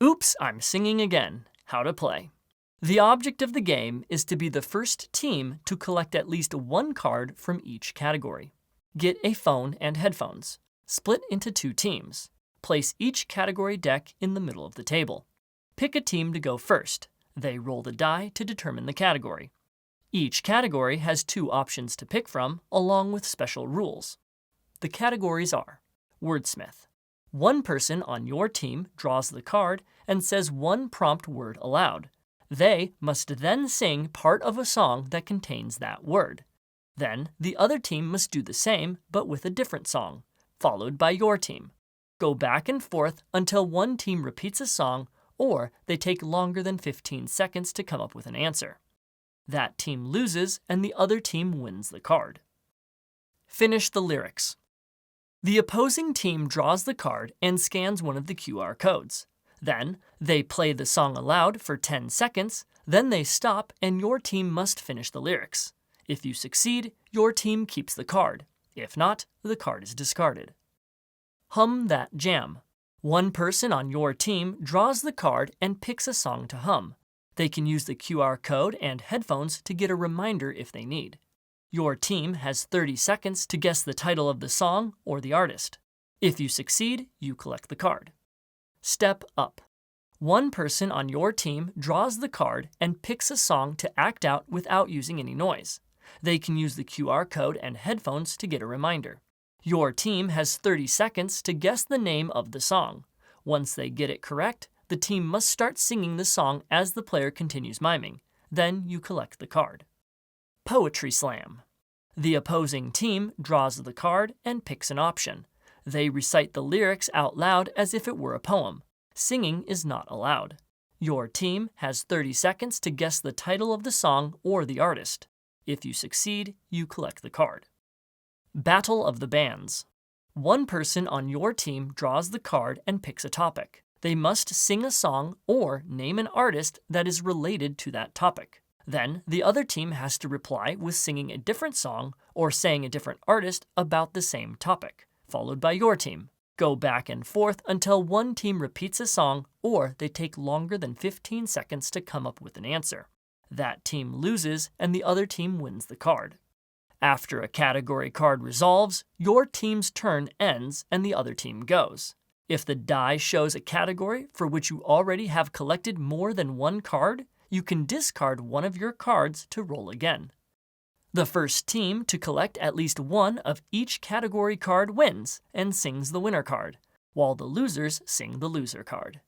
Oops, I'm singing again. How to play. The object of the game is to be the first team to collect at least one card from each category. Get a phone and headphones. Split into 2 teams. Place each category deck in the middle of the table. Pick a team to go first. They roll the die to determine the category. Each category has 2 options to pick from, along with special rules. The categories are Wordsmith. One person on your team draws the card and says one prompt word aloud. They must then sing part of a song that contains that word. Then the other team must do the same, but with a different song, followed by your team. Go back and forth until one team repeats a song or they take longer than 15 seconds to come up with an answer. That team loses and the other team wins the card. Finish the lyrics. The opposing team draws the card and scans one of the QR codes. Then, they play the song aloud for 10 seconds, then they stop and your team must finish the lyrics. If you succeed, your team keeps the card. If not, the card is discarded. Hum that jam. One person on your team draws the card and picks a song to hum. They can use the QR code and headphones to get a reminder if they need. Your team has 30 seconds to guess the title of the song or the artist. If you succeed, you collect the card. Step up. One person on your team draws the card and picks a song to act out without using any noise. They can use the QR code and headphones to get a reminder. Your team has 30 seconds to guess the name of the song. Once they get it correct, the team must start singing the song as the player continues miming. Then you collect the card. Poetry Slam. The opposing team draws the card and picks an option. They recite the lyrics out loud as if it were a poem. Singing is not allowed. Your team has 30 seconds to guess the title of the song or the artist. If you succeed, you collect the card. Battle of the Bands. One person on your team draws the card and picks a topic. They must sing a song or name an artist that is related to that topic. Then, the other team has to reply with singing a different song or saying a different artist about the same topic, followed by your team. Go back and forth until one team repeats a song or they take longer than 15 seconds to come up with an answer. That team loses and the other team wins the card. After a category card resolves, your team's turn ends and the other team goes. If the die shows a category for which you already have collected more than one card, you can discard one of your cards to roll again. The first team to collect at least one of each category card wins and sings the winner card, while the losers sing the loser card.